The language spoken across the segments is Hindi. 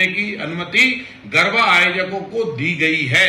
की अनुमति गरबा आयोजकों को दी गई है।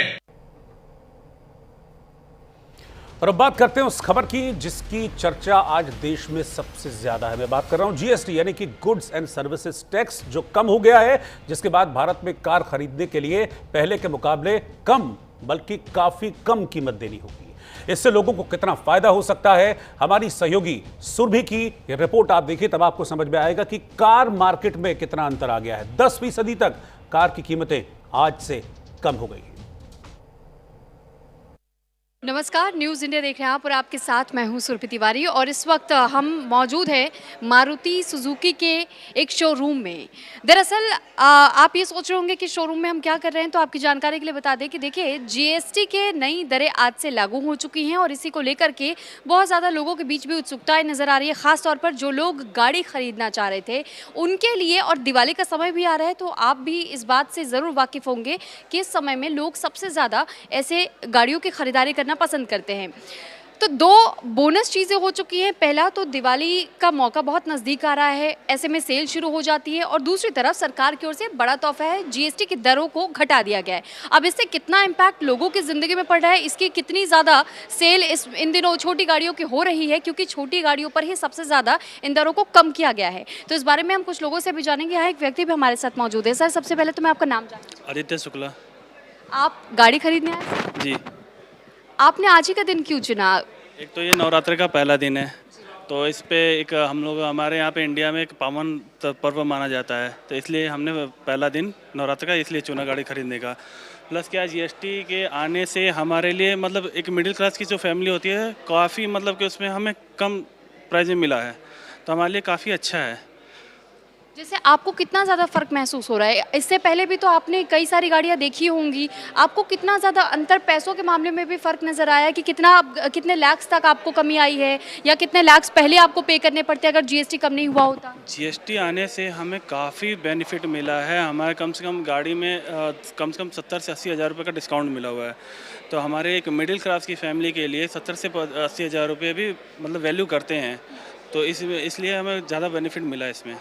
और अब बात करते हैं उस खबर की जिसकी चर्चा आज देश में सबसे ज्यादा है। मैं बात कर रहा हूं जीएसटी यानी कि गुड्स एंड सर्विसेज टैक्स जो कम हो गया है, जिसके बाद भारत में कार खरीदने के लिए पहले के मुकाबले कम बल्कि काफी कम कीमत देनी होगी। इससे लोगों को कितना फायदा हो सकता है, हमारी सहयोगी सुरभि की ये रिपोर्ट आप देखिए तब आपको समझ में आएगा कि कार मार्केट में कितना अंतर आ गया है। 10% तक कार की कीमतें आज से कम हो गई। नमस्कार, न्यूज़ इंडिया देख रहे हैं आप और आपके साथ मैं हूं सुरभि तिवारी और इस वक्त हम मौजूद हैं मारुति सुजुकी के एक शोरूम में। दरअसल आप ये सोच रहे होंगे कि शोरूम में हम क्या कर रहे हैं, तो आपकी जानकारी के लिए बता दें कि देखिए जीएसटी के नई दरें आज से लागू हो चुकी हैं और इसी को लेकर के बहुत ज़्यादा लोगों के बीच भी उत्सुकताएँ नज़र आ रही है, ख़ासतौर पर जो लोग गाड़ी खरीदना चाह रहे थे उनके लिए। और दिवाली का समय भी आ रहा है तो आप भी इस बात से ज़रूर वाकिफ़ होंगे कि इस समय में लोग सबसे ज़्यादा ऐसे गाड़ियों की खरीदारी करना पसंद करते हैं। तो दो बोनस चीज़ें हो चुकी हैं। पहला तो दिवाली का मौका बहुत नज़दीक आ रहा है, ऐसे में सेल शुरू हो जाती है और दूसरी तरफ सरकार की ओर से बड़ा तोहफा है, जीएसटी की दरों को घटा दिया गया है। अब इससे कितना इम्पैक्ट लोगों की ज़िंदगी में पड़ रहा है, इसकी कितनी ज़्यादा सेल इन दिनों छोटी गाड़ियों की हो रही है, क्योंकि छोटी गाड़ियों पर ही सबसे ज़्यादा इन दरों को कम किया गया है। तो इस बारे में हम कुछ लोगों से भी जानेंगे। यहाँ एक व्यक्ति भी हमारे साथ मौजूद है। सर, सबसे पहले तो मैं आपका नाम जानूँ। आदित्य शुक्ला। आप गाड़ी खरीदने आए? जी। आपने आज ही का दिन क्यों चुना? एक तो ये नवरात्र का पहला दिन है, तो इस पे एक हम लोग हमारे यहाँ पे इंडिया में एक पावन पर्व माना जाता है, तो इसलिए हमने पहला दिन नवरात्र का इसलिए चुना गाड़ी खरीदने का। प्लस क्या जीएसटी के आने से हमारे लिए मतलब एक मिडिल क्लास की जो फैमिली होती है काफ़ी मतलब कि उसमें हमें कम प्राइस में मिला है, तो हमारे लिए काफ़ी अच्छा है। जैसे आपको कितना ज़्यादा फ़र्क महसूस हो रहा है? इससे पहले भी तो आपने कई सारी गाड़ियाँ देखी होंगी, आपको कितना ज़्यादा अंतर, पैसों के मामले में भी फ़र्क नज़र आया कि कितने लैक्स तक आपको कमी आई है या कितने लैक्स पहले आपको पे करने पड़ते अगर जीएसटी कम नहीं हुआ होता? जीएसटी आने से हमें काफ़ी बेनिफिट मिला है। हमारे कम से कम गाड़ी में कम 70 से 80 हज़ार रुपये का डिस्काउंट मिला हुआ है, तो हमारे एक मिडिल क्लास की फैमिली के लिए 70 से 80 हज़ार रुपये भी मतलब वैल्यू करते हैं, तो इसलिए हमें ज़्यादा बेनिफिट मिला है इसमें।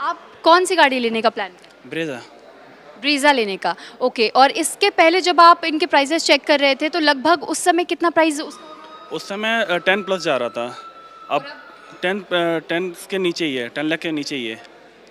आप कौन सी गाड़ी लेने का प्लान है? ब्रीज़ा लेने का, ओके। और इसके पहले जब आप इनके प्राइसेस चेक कर रहे थे तो लगभग उस समय कितना प्राइस? उस समय 10+ जा रहा था, अब 10 के नीचे ही है, 10 लाख के नीचे ही है।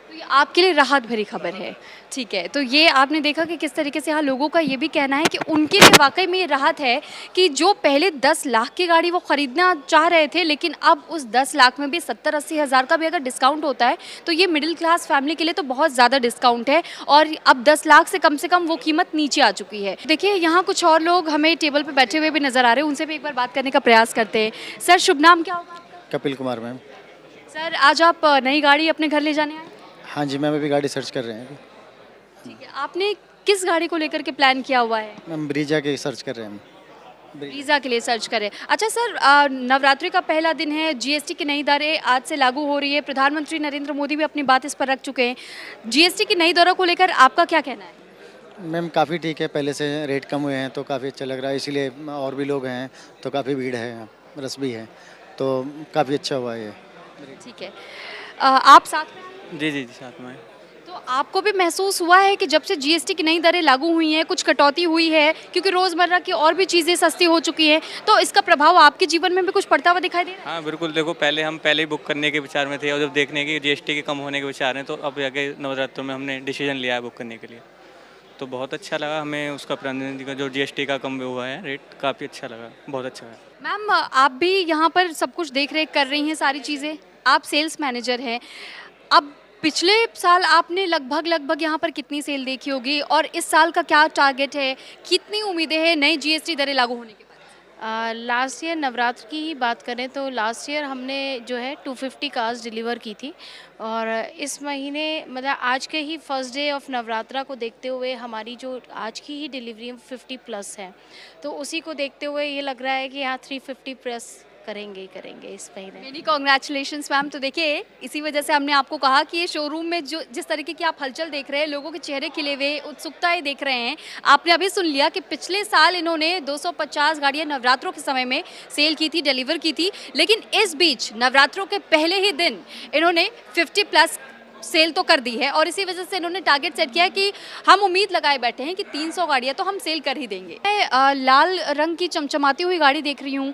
तो ये आपके लिए राहत भरी खबर है। ठीक है, तो ये आपने देखा कि किस तरीके से यहाँ लोगों का ये भी कहना है कि उनके लिए वाकई में ये राहत है कि जो पहले 10 लाख की गाड़ी वो ख़रीदना चाह रहे थे, लेकिन अब उस 10 लाख में भी 70-80 हज़ार का भी अगर डिस्काउंट होता है तो ये मिडिल क्लास फैमिली के लिए तो बहुत ज़्यादा डिस्काउंट है और अब 10 लाख से कम वो कीमत नीचे आ चुकी है। देखिए यहाँ कुछ और लोग हमें टेबल पर बैठे हुए भी नज़र आ रहे हैं, उनसे भी एक बार बात करने का प्रयास करते हैं। सर, शुभ नाम क्या होगा आपका? कपिल कुमार मैम। सर, आज आप नई गाड़ी अपने घर ले जाने आए? हाँ जी मैम, अभी गाड़ी सर्च कर रहे हैं। ठीक है, आपने किस गाड़ी को लेकर के प्लान किया हुआ है? मैम ब्रीजा के सर्च कर रहे हैं हम। ब्रीजा के लिए सर्च करें। अच्छा सर, नवरात्रि का पहला दिन है, जीएसटी की नई दरें आज से लागू हो रही है, प्रधानमंत्री नरेंद्र मोदी भी अपनी बात इस पर रख चुके हैं। जीएसटी की नई दरों को लेकर आपका क्या कहना है? मैम काफ़ी ठीक है, पहले से रेट कम हुए हैं तो काफ़ी अच्छा लग रहा है, इसीलिए और भी लोग हैं तो काफ़ी भीड़ है, रस भी है, तो काफ़ी अच्छा हुआ है ये। ठीक है, आप साथ में? जी साथ में। तो आपको भी महसूस हुआ है कि जब से जीएसटी की नई दरें लागू हुई हैं कुछ कटौती हुई है, क्योंकि रोज़मर्रा की और भी चीज़ें सस्ती हो चुकी हैं, तो इसका प्रभाव आपके जीवन में भी कुछ पड़ता हुआ दिखाई दे रहा है? हाँ बिल्कुल, देखो पहले हम ही बुक करने के विचार में थे और जब देखने की जीएसटी के कम होने के विचार हैं तो अब आगे नवरात्रों में हमने डिसीजन लिया है बुक करने के लिए, तो बहुत अच्छा लगा हमें। उसका प्रतिनिधि का जो जीएसटी का कम हुआ है रेट, काफ़ी अच्छा लगा, बहुत अच्छा है। मैम, आप भी यहाँ पर सब कुछ देख रेख कर रही हैं सारी चीज़ें, आप सेल्स मैनेजर हैं। अब पिछले साल आपने लगभग यहाँ पर कितनी सेल देखी होगी और इस साल का क्या टारगेट है, कितनी उम्मीदें हैं नई जीएसटी दरें लागू होने के बाद? लास्ट ईयर नवरात्र की ही बात करें तो लास्ट ईयर हमने जो है 250 कार्स डिलीवर की थी और इस महीने मतलब आज के ही फर्स्ट डे ऑफ नवरात्रा को देखते हुए हमारी जो आज की ही डिलीवरी 50+ है, तो उसी को देखते हुए ये लग रहा है कि यहाँ 350+ करेंगे इस महीने। Many congratulations ma'am. तो देखिए इसी वजह से हमने आपको कहा कि ये शोरूम में जो जिस तरीके की आप हलचल देख रहे हैं, लोगों के चेहरे खिले हुए, उत्सुकताएं देख रहे हैं। आपने अभी सुन लिया कि पिछले साल इन्होंने 250 गाड़ियां नवरात्रों के समय में सेल की थी, डिलीवर की थी, लेकिन इस बीच नवरात्रों के पहले ही दिन इन्होंने 50+ सेल तो कर दी है और इसी वजह से इन्होंने टारगेट सेट किया है कि हम उम्मीद लगाए बैठे हैं कि 300 गाड़ियां तो हम सेल कर ही देंगे। मैं लाल रंग की चमचमाती हुई गाड़ी देख रही हूँ,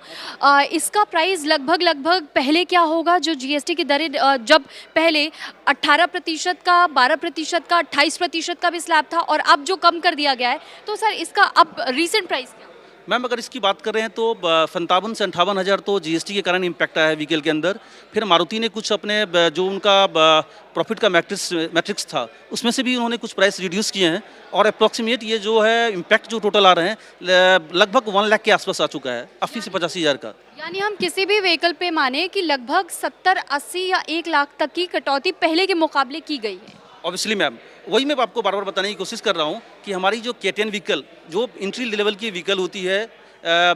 इसका प्राइस लगभग पहले क्या होगा? जो जीएसटी की दरें जब पहले 18% का, 12% का, 28% का भी स्लैब था और अब जो कम कर दिया गया है, तो सर इसका अब रीसेंट प्राइस क्या? मैम अगर इसकी बात कर रहे हैं तो 57 से 58 हज़ार तो जीएसटी के कारण इम्पैक्ट आया है व्हीकल के अंदर। फिर मारुति ने कुछ अपने जो उनका प्रॉफिट का मैट्रिक्स था उसमें से भी उन्होंने कुछ प्राइस रिड्यूस किए हैं और अप्रॉक्सीमेट ये जो है इम्पैक्ट जो टोटल आ रहे हैं लगभग 1 लाख के आसपास आ चुका है, 80 से 85 हज़ार का। यानी हम किसी भी व्हीकल पे माने कि लगभग 70, 80 या 1 लाख तक की कटौती पहले के मुकाबले की गई है। ऑब्वियसली मैम, वही मैं आपको बार बार बताने की कोशिश कर रहा हूँ कि हमारी जो K10 व्हीकल जो एंट्री लेवल की व्हीकल होती है,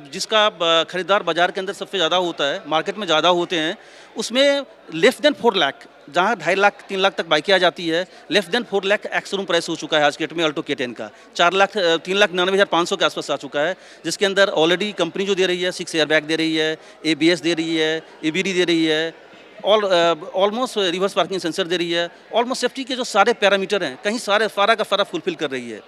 जिसका खरीदार बाजार के अंदर सबसे ज़्यादा होता है, मार्केट में ज़्यादा होते हैं, उसमें लेस देन 4 लाख, जहाँ 2.5 लाख 3 लाख तक बाइकें आ जाती है, less than 4 lakh ex-showroom price हो चुका है आज के डेट में अल्टो K10 का। 3,99,500 के आसपास आ चुका है, जिसके अंदर ऑलरेडी कंपनी जो दे रही है 6 एयरबैग दे रही है, ABS दे रही है, ABD दे रही है, ऑलमोस्ट रिवर्स पार्किंग सेंसर दे रही है, ऑलमोस्ट सेफ्टी के जो सारे पैरामीटर हैं कहीं सारा का सारा फुलफिल कर रही है।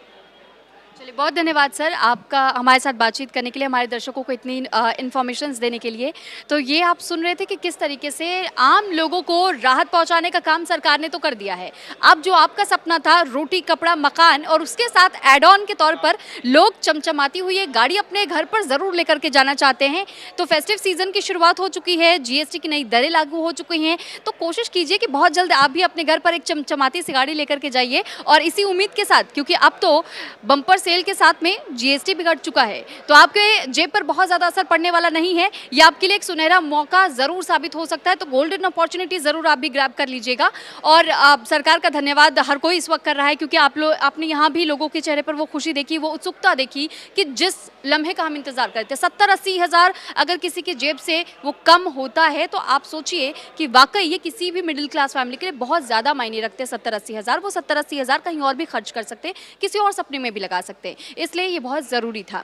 चलिए, बहुत धन्यवाद सर आपका हमारे साथ बातचीत करने के लिए, हमारे दर्शकों को इतनी इन्फॉर्मेशंस देने के लिए। तो ये आप सुन रहे थे कि किस तरीके से आम लोगों को राहत पहुंचाने का काम सरकार ने तो कर दिया है। अब जो आपका सपना था रोटी कपड़ा मकान और उसके साथ एड ऑन के तौर पर लोग चमचमाती हुई एक गाड़ी अपने घर पर ज़रूर लेकर के जाना चाहते हैं, तो फेस्टिव सीजन की शुरुआत हो चुकी है, जीएसटी की नई दरें लागू हो चुकी हैं, तो कोशिश कीजिए कि बहुत जल्द आप भी अपने घर पर एक चमचमाती सी गाड़ी लेकर के जाइए। और इसी उम्मीद के साथ, क्योंकि अब तो बम्पर सेल के साथ में जीएसटी भी घट चुका है, तो आपके जेब पर बहुत ज़्यादा असर पड़ने वाला नहीं है। ये आपके लिए एक सुनहरा मौका ज़रूर साबित हो सकता है, तो गोल्डन अपॉर्चुनिटी ज़रूर आप भी ग्रैब कर लीजिएगा। और सरकार का धन्यवाद हर कोई इस वक्त कर रहा है, क्योंकि आपने यहाँ भी लोगों के चेहरे पर वो खुशी देखी, वो उत्सुकता देखी कि जिस लम्हे का हम इंतजार करते हैं, 70-80 हज़ार अगर किसी की जेब से वो कम होता है, तो आप सोचिए कि वाकई ये किसी भी मिडिल क्लास फैमिली के लिए बहुत ज़्यादा मायने रखते हैं। 70-80 हज़ार, वो 70-80 हज़ार कहीं और भी खर्च कर सकते हैं, किसी और सपने में भी लगा सकते हैं, इसलिए ये बहुत ज़रूरी था।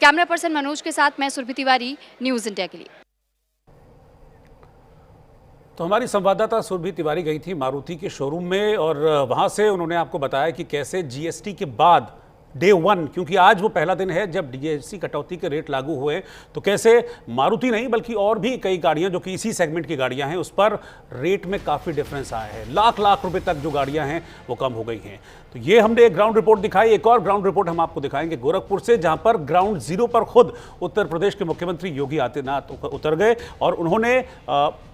कैमरा पर्सन मनोज के साथ मैं सुरभि तिवारी, न्यूज़ इंडिया के लिए। तो हमारी संवाददाता सुरभि तिवारी गई थी मारुति के शोरूम में और वहां से उन्होंने आपको बताया कि कैसे जीएसटी के बाद डे 1, क्योंकि आज वो पहला दिन है जब जीएसटी कटौती के रेट लागू हुए, तो कैसे मारुति नहीं बल्कि और भी कई गाड़ियां जो कि इसी सेगमेंट की गाड़ियां हैं उस पर रेट में काफ़ी डिफरेंस आया है। लाख रुपए तक जो गाड़ियां हैं वो कम हो गई हैं। तो ये हमने एक ग्राउंड रिपोर्ट दिखाई। एक और ग्राउंड रिपोर्ट हम आपको दिखाएंगे गोरखपुर से, जहां पर ग्राउंड जीरो पर खुद उत्तर प्रदेश के मुख्यमंत्री योगी आदित्यनाथ उतर गए और उन्होंने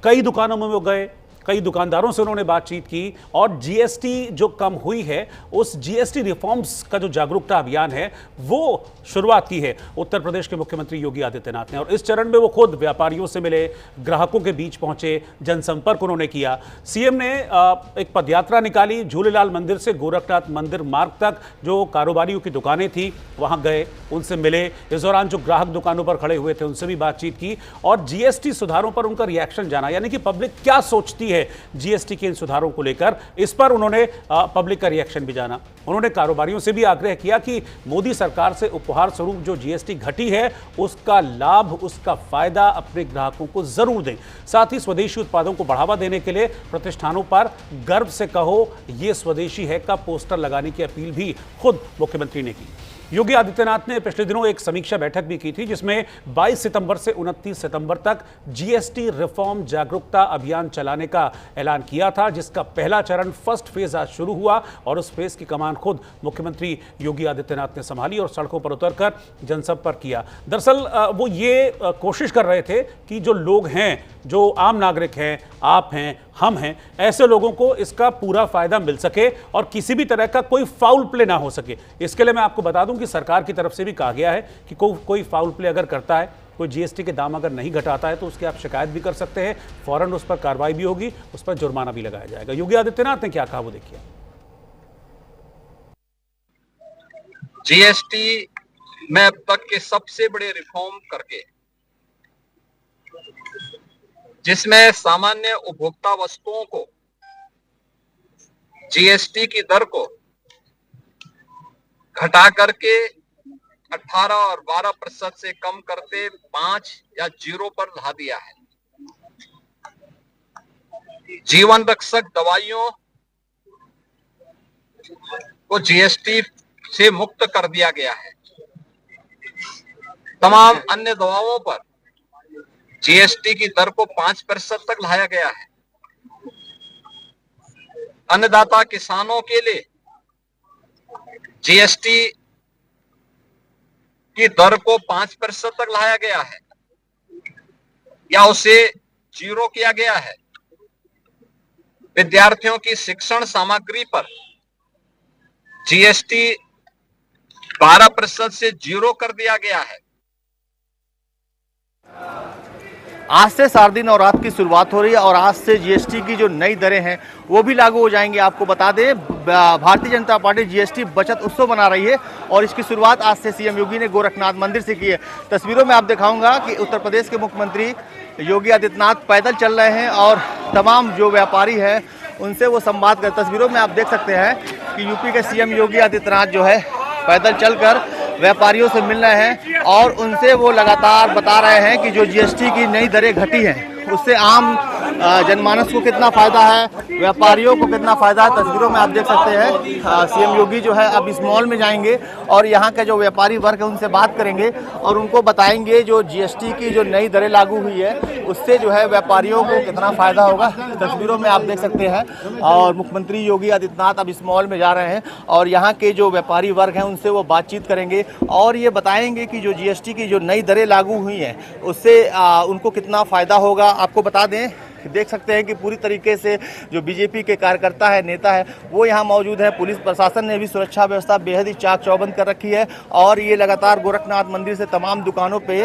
कई दुकानों में वो गए, कई दुकानदारों से उन्होंने बातचीत की और जीएसटी जो कम हुई है उस जीएसटी रिफॉर्म्स का जो जागरूकता अभियान है वो शुरुआत की है उत्तर प्रदेश के मुख्यमंत्री योगी आदित्यनाथ ने। और इस चरण में वो खुद व्यापारियों से मिले, ग्राहकों के बीच पहुंचे, जनसंपर्क उन्होंने किया। सीएम ने एक पदयात्रा निकाली, झूलेलाल मंदिर से गोरखनाथ मंदिर मार्ग तक जो कारोबारियों की दुकानें थी वहां गए, उनसे मिले। इस दौरान जो ग्राहक दुकानों पर खड़े हुए थे उनसे भी बातचीत की और जीएसटी सुधारों पर उनका रिएक्शन जाना, यानी कि पब्लिक क्या सोचती है जीएसटी के इन सुधारों को लेकर, इस पर उन्होंने पब्लिक का रिएक्शन भी जाना। उन्होंने कारोबारियों से भी आग्रह किया कि मोदी सरकार से उपहार स्वरूप जो जीएसटी घटी है उसका लाभ, उसका फायदा अपने ग्राहकों को जरूर दें। साथ ही स्वदेशी उत्पादों को बढ़ावा देने के लिए प्रतिष्ठानों पर गर्व से कहो ये स्वदेशी है का पोस्टर लगाने की अपील भी खुद मुख्यमंत्री ने की। योगी आदित्यनाथ ने पिछले दिनों एक समीक्षा बैठक भी की थी जिसमें 22 सितंबर से 29 सितंबर तक जीएसटी रिफॉर्म जागरूकता अभियान चलाने का ऐलान किया था, जिसका पहला चरण फर्स्ट फेज आज शुरू हुआ और उस फेज की कमान खुद मुख्यमंत्री योगी आदित्यनाथ ने संभाली और सड़कों पर उतरकर जनसंपर्क किया। दरअसल वो ये कोशिश कर रहे थे कि जो लोग हैं, जो आम नागरिक हैं, आप हैं, हम हैं, ऐसे लोगों को इसका पूरा फायदा मिल सके और किसी भी तरह का कोई फाउल प्ले ना हो सके। इसके लिए मैं आपको बता दूं कि सरकार की तरफ से भी कहा गया है कि कोई फाउल प्ले अगर करता है, कोई जीएसटी के दाम अगर नहीं घटाता है तो उसकी आप शिकायत भी कर सकते हैं, फौरन उस पर कार्रवाई भी होगी, उस पर जुर्माना भी लगाया जाएगा। योगी आदित्यनाथ ने क्या कहा वो देखिए। जीएसटी में अब तक के सबसे बड़े रिफॉर्म करके, जिसमें सामान्य उपभोक्ता वस्तुओं को जीएसटी की दर को घटा करके 18 और 12% से कम करते 5 या 0 पर ला दिया है। जीवन रक्षक दवाइयों को जीएसटी से मुक्त कर दिया गया है। तमाम अन्य दवाओं पर जीएसटी की दर को 5% तक लाया गया है। अन्नदाता किसानों के लिए जीएसटी की दर को 5% तक लाया गया है या उसे 0 किया गया है। विद्यार्थियों की शिक्षण सामग्री पर जीएसटी 12% से 0 कर दिया गया है। आज से शारदीय नवरात्र की शुरुआत हो रही है और आज से जीएसटी की जो नई दरें हैं वो भी लागू हो जाएंगी। आपको बता दें भारतीय जनता पार्टी जीएसटी बचत उत्सव मना रही है और इसकी शुरुआत आज से सीएम योगी ने गोरखनाथ मंदिर से की है। तस्वीरों में आप दिखाऊंगा कि उत्तर प्रदेश के मुख्यमंत्री योगी आदित्यनाथ पैदल चल रहे हैं और तमाम जो व्यापारी हैं उनसे वो संवाद कर। तस्वीरों में आप देख सकते हैं कि यूपी के सीएम योगी आदित्यनाथ जो है पैदल चलकर व्यापारियों से मिल रहे हैं और उनसे वो लगातार बता रहे हैं कि जो जीएसटी की नई दरें घटी हैं उससे आम जनमानस को कितना फ़ायदा है, व्यापारियों को कितना फ़ायदा है। तस्वीरों में आप देख सकते हैं सीएम योगी जो है अब इस मॉल में जाएंगे और यहाँ के जो व्यापारी वर्ग है उनसे बात करेंगे और उनको बताएंगे जो जीएसटी की जो नई दरें लागू हुई है उससे जो है व्यापारियों को कितना फ़ायदा होगा। तस्वीरों में आप देख सकते हैं और मुख्यमंत्री योगी आदित्यनाथ अब इस मॉल में जा रहे हैं और यहाँ के जो व्यापारी वर्ग हैं उनसे वो बातचीत करेंगे और ये बताएंगे कि जो जीएसटी की जो नई दरें लागू हुई हैं उससे उनको कितना फ़ायदा होगा। आपको बता दें देख सकते हैं कि पूरी तरीके से जो बीजेपी के कार्यकर्ता है, नेता है, वो यहाँ मौजूद है। पुलिस प्रशासन ने भी सुरक्षा व्यवस्था बेहद ही चाक चौबंद कर रखी है और ये लगातार गोरखनाथ मंदिर से तमाम दुकानों पे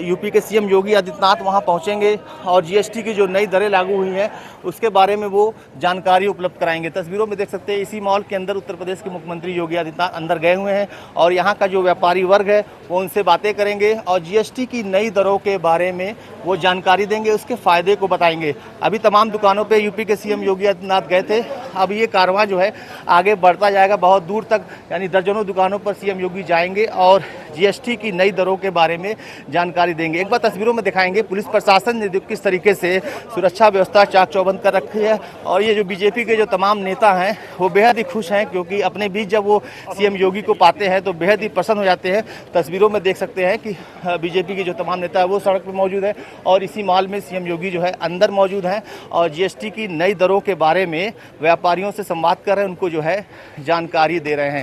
यूपी के सीएम योगी आदित्यनाथ वहाँ पहुँचेंगे और जीएसटी की जो नई दरें लागू हुई हैं उसके बारे में वो जानकारी उपलब्ध कराएंगे। तस्वीरों में देख सकते हैं इसी मॉल के अंदर उत्तर प्रदेश के मुख्यमंत्री योगी आदित्यनाथ अंदर गए हुए हैं और यहाँ का जो व्यापारी वर्ग है वो उनसे बातें करेंगे और जीएसटी की नई दरों के बारे में वो जानकारी देंगे, उसके फ़ायदे को बताएंगे। अभी तमाम दुकानों पे यूपी के सीएम योगी आदित्यनाथ गए थे। अब ये कारवां जो है आगे बढ़ता जाएगा बहुत दूर तक, यानी दर्जनों दुकानों पर सीएम योगी जाएंगे और जीएसटी की नई दरों के बारे में जानकारी देंगे। एक बार तस्वीरों में दिखाएंगे पुलिस प्रशासन ने किस तरीके से सुरक्षा व्यवस्था चाक चौबंद कर रखी है और ये जो बीजेपी के जो तमाम नेता हैं वो बेहद ही खुश हैं क्योंकि अपने बीच जब वो सीएम योगी को पाते हैं तो बेहद ही प्रसन्न हो जाते हैं। तस्वीरों में देख सकते हैं कि बीजेपी के जो तमाम नेता है वो सड़क पर मौजूद है और इसी मॉल में सीएम योगी जो है अंदर मौजूद हैं और जीएसटी की नई दरों के बारे में व्यापारियों से संवाद कर रहे हैं, उनको जो है जानकारी दे रहे हैं।